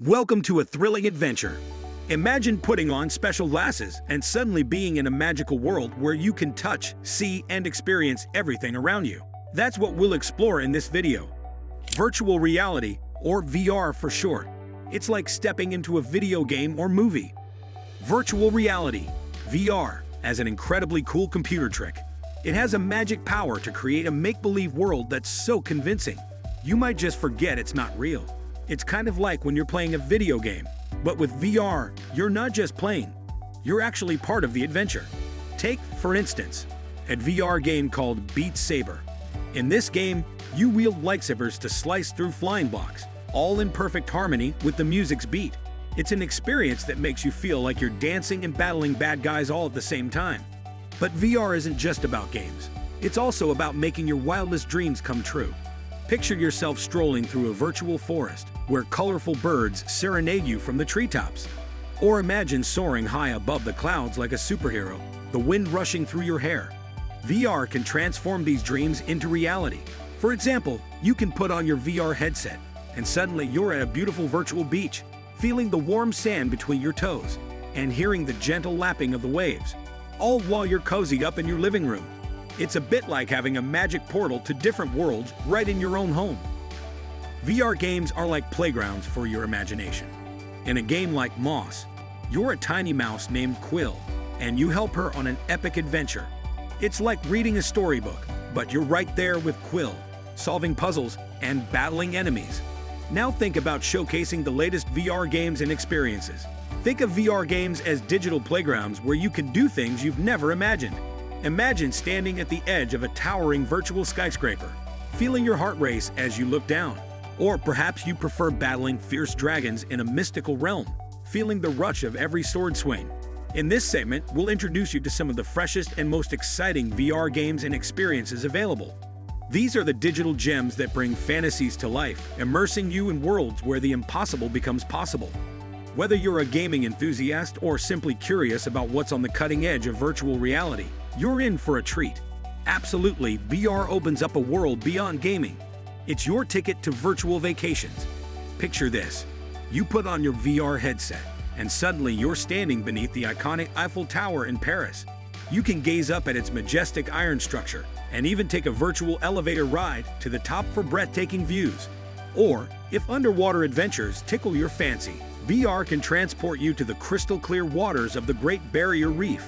Welcome to a thrilling adventure. Imagine putting on special glasses and suddenly being in a magical world where you can touch, see, and experience everything around you. That's what we'll explore in this video. Virtual reality, or VR for short. It's like stepping into a video game or movie. Virtual reality, VR, as an incredibly cool computer trick. It has a magic power to create a make-believe world that's so convincing, you might just forget it's not real. It's kind of like when you're playing a video game, but with VR, you're not just playing, you're actually part of the adventure. Take, for instance, a VR game called Saber. In this game, you wield lightsabers to slice through flying blocks, all in perfect harmony with the music's beat. It's an experience that makes you feel like you're dancing and battling bad guys all at the same time. But VR isn't just about games. It's also about making your wildest dreams come true. Picture yourself strolling through a virtual forest where colorful birds serenade you from the treetops. Or imagine soaring high above the clouds like a superhero, the wind rushing through your hair. VR can transform these dreams into reality. For example, you can put on your VR headset, and suddenly you're at a beautiful virtual beach, feeling the warm sand between your toes, and hearing the gentle lapping of the waves, all while you're cozy up in your living room. It's a bit like having a magic portal to different worlds right in your own home. VR games are like playgrounds for your imagination. In a game like Moss, you're a tiny mouse named Quill, and you help her on an epic adventure. It's like reading a storybook, but you're right there with Quill, solving puzzles and battling enemies. Now think about showcasing the latest VR games and experiences. Think of VR games as digital playgrounds where you can do things you've never imagined. Imagine standing at the edge of a towering virtual skyscraper, feeling your heart race as you look down. Or perhaps you prefer battling fierce dragons in a mystical realm, feeling the rush of every sword swing. In this segment, we'll introduce you to some of the freshest and most exciting VR games and experiences available. These are the digital gems that bring fantasies to life, immersing you in worlds where the impossible becomes possible. Whether you're a gaming enthusiast or simply curious about what's on the cutting edge of virtual reality, you're in for a treat. Absolutely, VR opens up a world beyond gaming. It's your ticket to virtual vacations. Picture this. You put on your VR headset, and suddenly you're standing beneath the iconic Eiffel Tower in Paris. You can gaze up at its majestic iron structure, and even take a virtual elevator ride to the top for breathtaking views. Or, if underwater adventures tickle your fancy, VR can transport you to the crystal-clear waters of the Great Barrier Reef.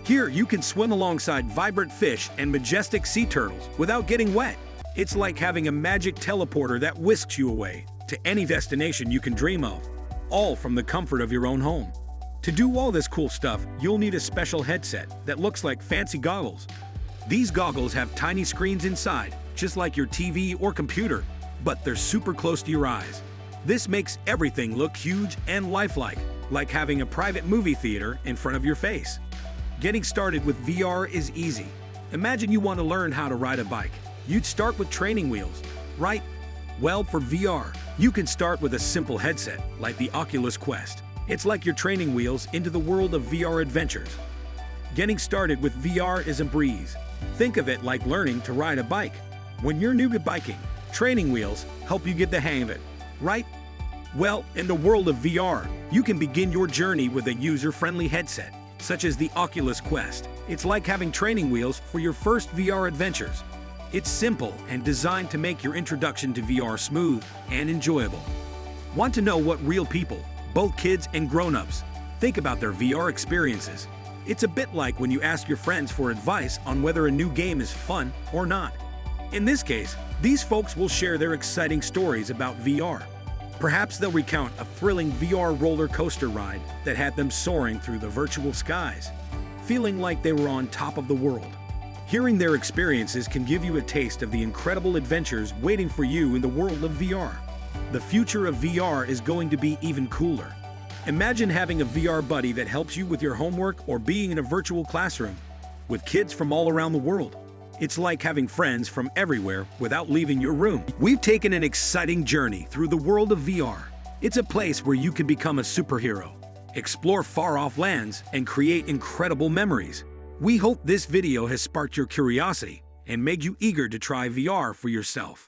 Here, you can swim alongside vibrant fish and majestic sea turtles without getting wet. It's like having a magic teleporter that whisks you away to any destination you can dream of, all from the comfort of your own home. To do all this cool stuff, you'll need a special headset that looks like fancy goggles. These goggles have tiny screens inside, just like your TV or computer, but they're super close to your eyes. This makes everything look huge and lifelike, like having a private movie theater in front of your face. Getting started with VR is easy. Imagine you want to learn how to ride a bike. You'd start with training wheels, right? Well, for VR, you can start with a simple headset like the Oculus Quest. It's like your training wheels into the world of VR adventures. Getting started with VR is a breeze. Think of it like learning to ride a bike. When you're new to biking, training wheels help you get the hang of it, right? Well, in the world of VR, you can begin your journey with a user-friendly headset, such as the Oculus Quest. It's like having training wheels for your first VR adventures. It's simple and designed to make your introduction to VR smooth and enjoyable. Want to know what real people, both kids and grown-ups, think about their VR experiences? It's a bit like when you ask your friends for advice on whether a new game is fun or not. In this case, these folks will share their exciting stories about VR. Perhaps they'll recount a thrilling VR roller coaster ride that had them soaring through the virtual skies, feeling like they were on top of the world. Hearing their experiences can give you a taste of the incredible adventures waiting for you in the world of VR. The future of VR is going to be even cooler. Imagine having a VR buddy that helps you with your homework or being in a virtual classroom with kids from all around the world. It's like having friends from everywhere without leaving your room. We've taken an exciting journey through the world of VR. It's a place where you can become a superhero, explore far-off lands, and create incredible memories. We hope this video has sparked your curiosity and made you eager to try VR for yourself.